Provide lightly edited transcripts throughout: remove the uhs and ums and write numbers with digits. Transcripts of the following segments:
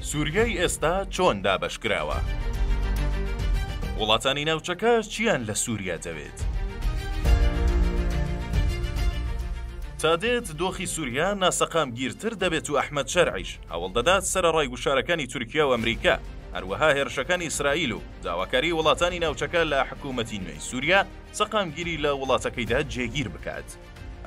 سووریای ئێستا چۆن دابەشکراوە؟ وڵاتانی ناوچەکە چیان لە سووریا دەوێت؟ تا دێت دۆخی سووریا ناسەقام گیرتر دەبێت و ئەحمەد شەرعیش هەوڵ دەدات سەرەڕای گوشارەکانی تورکیا و ئەمریکا، هەروەها هێرشەکانی ئیسرائیل و داواکاری وڵاتانی ناوچەکە لە حکوومەتی نوێی سووریا سەقامگیری لە وڵاتەکەیدا جێگیر بکات.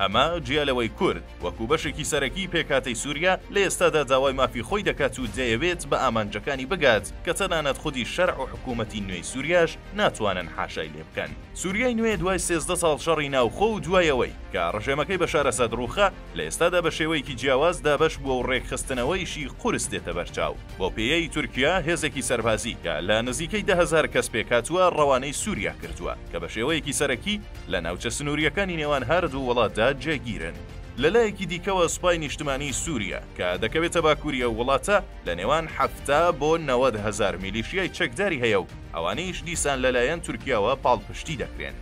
ئەمە جیالەوەی کورد وەکو بەشێکی سەرەکی پێکاتەی سووریا لە ئێستادا داوای مافی خۆی دەکات و دەیەوێت بە ئامانجەکانی بگات کە تەنانەت خودی شەرع و حکوومەتی نوێی سووریاش ناتوانن حاشای لێ بکەن. سووریای نوێ دوای 13 ساڵ شەڕی ناوخۆ و دوایەوەی کە ڕژێمەکەی بەشار ئەسەد ڕووخە لە ئێستادا بە شێوەیەکی جیاواز دابەش بووە و ڕێکخستنەوەیشی قورس دێتە بەرچاو. بۆ پێیەی تورکیا هێزێکی سەربازی کە لە نزیکەی 10,000 کەس پێکاتووە ڕەوانەی سووریا کردووە کە بە شێوەیەکی سەرەکی لە ناوچە سنووریەکانی نێوان هەردوو وڵاتدا جێگیرن. لەلایەکی دیکەوە سوپای نیشتمانی سووریا کە دەکەوێتە باکووریە وڵاتە لە نێوان 70 بۆ 90,000 میلیشیای چەکداری هەیە و ئەوانەیش دیسان لەلایەن تورکیاوە پاڵپشتی دەکرێن.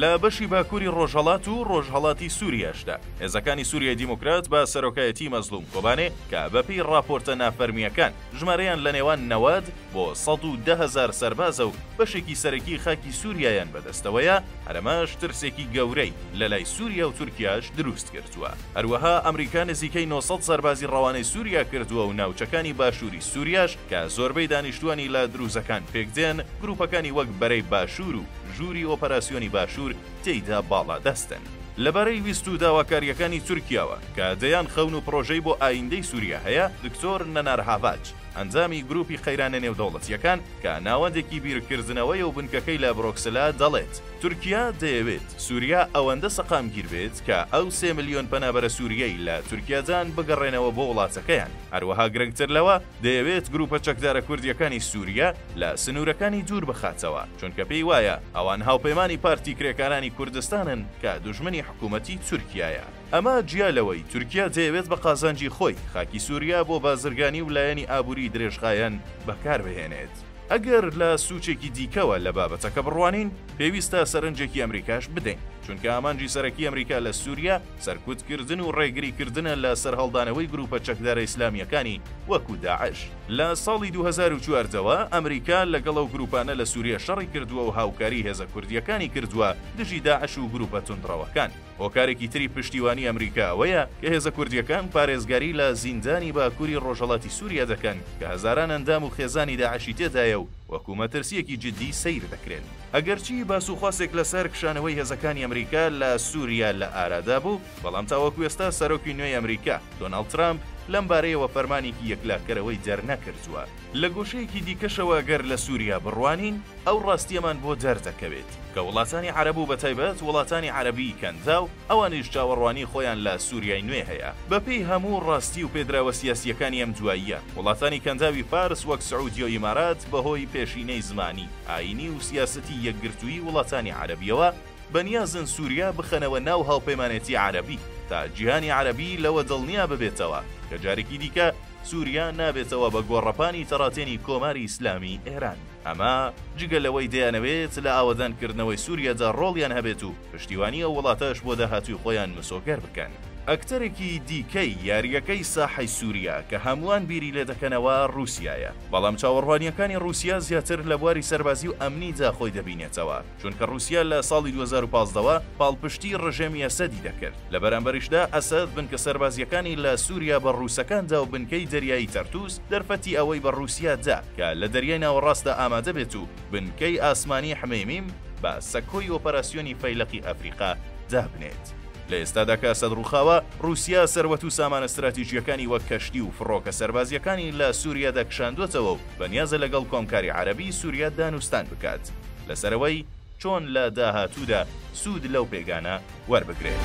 لە بەشی باکووری ڕۆژهەڵات و ڕۆژهەڵاتی سووریاشدا هێزەکانی سووریای دیموکرات بە سەرۆکایەتی مەزلوم کۆبانێ کە بەپێی راپۆرتە نافەرمیەکان ژمارەیان لە نێوان 90 بۆ 110,000 سەربازە و بەشێکی سەرەکی خاکی سووریایان بەدەستەوەیە، هەرەمەش ترسێکی گەورەی لە لای سووریا و تورکیاش دروست کردووە. هەروەها ئەمریکا نزیکەی 900 سەربازی ڕەوانەی سووریا کردووە و ناوچەکانی باشووری سووریاش کە زۆربەی دانیشتوانی لە دروزەکان پێکدێن گروپەکانی وەک بەرەی باشوور و ژووری ئۆپەراسیۆنی باشوور تێیدا باڵا دەستن. لەبارەی ویست و داواکاریەکانی تورکیاوە کە دەیان خەون و پرۆژەی بۆ ئایندەی سووریا هەیە، دکتۆر نەنار هاڤاج ئەنجامی گروپی خەیرانە نێودەوڵەتیەکان کە ناوەندێکی بیرکردنەوەی و بنکەکەی لە برۆکسلا دەڵێت تورکیا دەیەوێت سووریا ئەوەندە سەقامگیر بێت کە ئەو 3 ملیۆن پەنابەرە سووریەی لە تورکیادان بگەڕێنەوە بۆ وڵاتەکەیان. هەروەها گرنگتر لەوە دەیەوێت گروپە چەکدارە کوردیەکانی سووریا لە سنوورەکانی دوور بخاتەوە، چونکە پێی وایە ئەوان هاوپەیمانی پارتی کرێکارانی کوردستانن کە دوژمنی حکوومەتی تورکیایە. ئەمە جیالەوەی تورکیا دەیەوێت بە قازانجی خۆی خاکی سووریا بۆ بازرگانی و لایەنی ئابووری درێژخایەن بەکاربهێنێت. ئەگەر لە سوچێکی دیکەوە لە بابەتەکە بڕوانین، پێویستە سەرنجێکی ئەمریکاش بدەین، چونکە ئامانجی سەرەکی ئەمریکا لە سووریا سەرکوتکردن و ڕێگریکردنە لە سەرهەڵدانەوەی گروپە چەکدارە ئیسلامیەکانی وەکو داعش. لە ساڵی 2014ەوە ئەمریکا لەگەڵ ئەو گروپانە لە سووریا شەڕی کردووە و هاوکاری هێزە کوردیەکانی کردووە دژی داعش و گروپە توندڕەوەکان. هۆکارێکی تری پشتیوانی ئەمریکا ئەوەیە کە هێزە کوردیەکان پارێزگاری لە زیندانی باکووری ڕۆژهەڵاتی سووریا دەکەن کە هەزاران ئەندام و خێزانی داعشی تێدایە و وەکو مەترسیەکی جدی سەیر دەکرێن. ئەگەرچی باسوخواسێک لەسەر کشانەوەی هێزەکانی ئەمریکا لە سووریا لە ئارادا بوو، بەڵام تاوەکو ئێستا سەرۆکی نوێی ئەمریکا دۆناڵد ترامپ لەم بارەیەوە فەرمانێکی یەکلاکەرەوەی دەرنەکردووە. لە گۆشەیەکی دیکەشەوە گەر لە سووریا بڕوانین، ئەو ڕاستیەمان بۆ دەردەکەوێت کە وڵاتانی عەرەب و بەتایبەت وڵاتانی عەرەبی کەندا و ئەوانیش چاوەڕوانی خۆیان لە سووریای نوێ هەیە. بەپێی هەموو ڕاستی و پێدراوە سیاسیەکانی ئەم دواییە، وڵاتانی کەنداوی فارس وەک سعودی و ئیمارات بەهۆی پێشینەی زمانی، ئاینی و سیاسەتی یەکگرتووی وڵاتانی عەرەبیەوە بەنیازن سووریا بخەنەوە ناو هاوپەیمانێتی عەرەبی تا جیهانی عەرەبی لەوە دڵنیا ببێتەوە کە جارێکی دیکە سووریا نابێتەوە بە گۆڕەپانی تەڕاتێنی کۆماری ئیسلامی ئێران. ئەمە جگە لەوەی دەیانەوێت لە ئاوەدانکردنەوەی سووریادا ڕۆڵیان هەبێت و پشتیوانی ئەو وڵاتەش بۆ داهاتووی خۆیان مسۆگەر بکەن. ئەکتەرێکی دیکەی یاریەکەی ساحەی سووریا کە هەمووان بیری لێ دەکەنەوە رووسیایە، بەڵام چاوەڕوانیەکانی رووسیا زیاتر لە بواری سەربازی و ئەمنیدا خۆی دەبینێتەوە، چونکە رووسیا لە ساڵی 2015ەوە پاڵپشتی ڕژێمی ئەسەدی دەکرد. لە بەرامبەریشدا ئەسەد بنکە سەربازیەکانی لە سووریا بە رووسەکاندا و بنکەی دەریایی تەرتوس دەرفەتی ئەوەی بە رووسیادا کە لە دەریای ناوەڕاستدا ئامادە بێت و بنکەی ئاسمانی حمەیمیم بە سەکۆی ئۆپەراسیۆنی فەیلقی ئەفریقا دابنێت. لە ئێستادا کە ئەسەد ڕووخاوە، رووسیا سەروەت و سامان استراتیژیەکانی وەک کەشتی و فڕۆکە سەربازیەکانی لە سووریا دەکشاندوێتەوە و بەنیازە لەگەڵ کۆمکاری عەرەبی سووریا دانوستان بکات لەسەرەوەی چۆن لە داهاتوودا سوود لەو پێگانە وەربگرێت.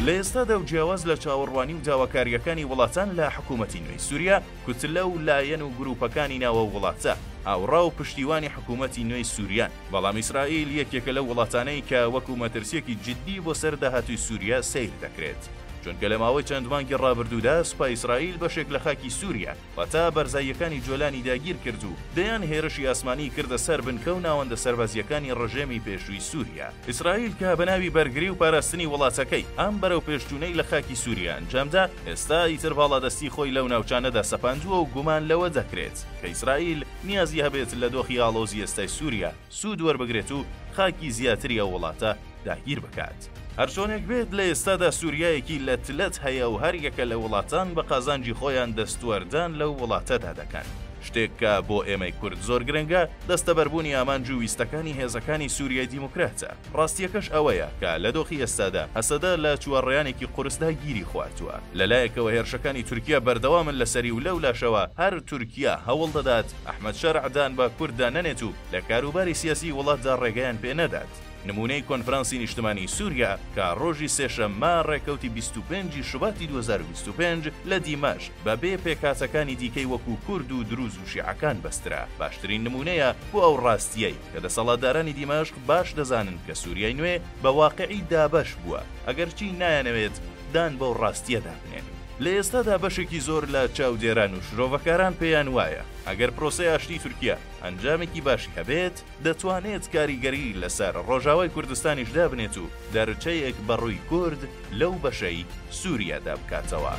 لە ئێستادا و جیاواز لە چاوەڕوانی و داواکاریەکانی وڵاتان لە حکوومەتی نوێی سووریا کوتلە و لایەن و گروپەکانی ناوە وڵاتە ئاوڕا و پشتیوانی حکوومەتی نوێی سووریان. بەڵام ئیسرائیل یەکێکە لە وڵاتانەی کە وەکو مەترسیەکی جدی بۆ سەر داهاتووی سووریا سیر دەکرێت. چونکە لە ماوەی چەند مانگی ڕابردوودا سوپای ئیسرائیل بەشێک لە خاکی سووریا واتە بەرزاییەکانی جۆلانی داگیر کرد و دەیان هێرشی ئاسمانی کردە سەر بنکە و ناوەندە سەربازیەکانی ڕژێمی پێشووی سووریا. ئیسرائیل کە بە ناوی بەرگری و پاراستنی وڵاتەکەی ئەم بەرەو پێشچوونەی لە خاکی سووریا ئەنجامدا، ئێستا ئیتر باڵادەستی خۆی لەو ناوچانەدا سەپاندووە و گومان لەوە دەکرێت کە ئیسرائیل نیازی هەبێت لە دۆخی ئاڵۆزی ئێستای سووریا سوود وەربگرێت و خاکی زیاتری ئەو وڵاتە داگیر بکات. هەرچۆنێک بێت لە ئێستادا سووریایەکی لە تلت هەیە و هەر یەکە لە وڵاتان بە قازانجی خۆیان دەستوەردان لەو وڵاتەدا دەکەن. شتێک کە بۆ ئێمەی کورد زۆر گرنگە دەستەبەربوونی ئامانج و ویستەکانی هێزەکانی سووریای دیموکراتە. ڕاستیەکەش ئەوەیە کە لە دۆخی ئێستادا هەسەدە لە چوارڕێیانێکی قورسدا گیری خواردووە. لەلایەکەوە هێرشەکانی تورکیا بەردەوامن لەسەری و لەو لاشەوە هەر تورکیا هەوڵ دەدات ئەحمەد شەرعدان بە کورددا نەنێت و لە کاروباری سیاسی وڵاتدا ڕێگەیان پێ نەدات. نمونەی کۆنفرانسی نیشتمانی سووریا کە ڕۆژی سێشەممە ڕێکەوتی 25 شوباتی 2025 لە دیمەشق بەبێ پێکاتەکانی دیکەی وەکو کورد و دروز و شیعەکان بەسترا. باشترین نمونەیە بۆ ئەو ڕاستیەی کە دەسەڵاتدارانی دیمەشق باش دەزانن کە سووریای نوێ بە واقعی دابەش بووە، ئەگەرچی نایانەوێت دان بەو ڕاستیەدا بنێن. لە ئێستادا بەشێکی زۆر لە چاودێران و شرۆڤەکاران پێیان وایە ئەگەر پرۆسەی ئاشتی تورکیا ئەنجامێکی باشی هەبێت دەتوانێت کاریگەری لەسەر ڕۆژاوای کوردستانیشدا بنێت و دەرچەیەک بەڕووی کورد لەو بەشەی سووریادا بکاتەوە.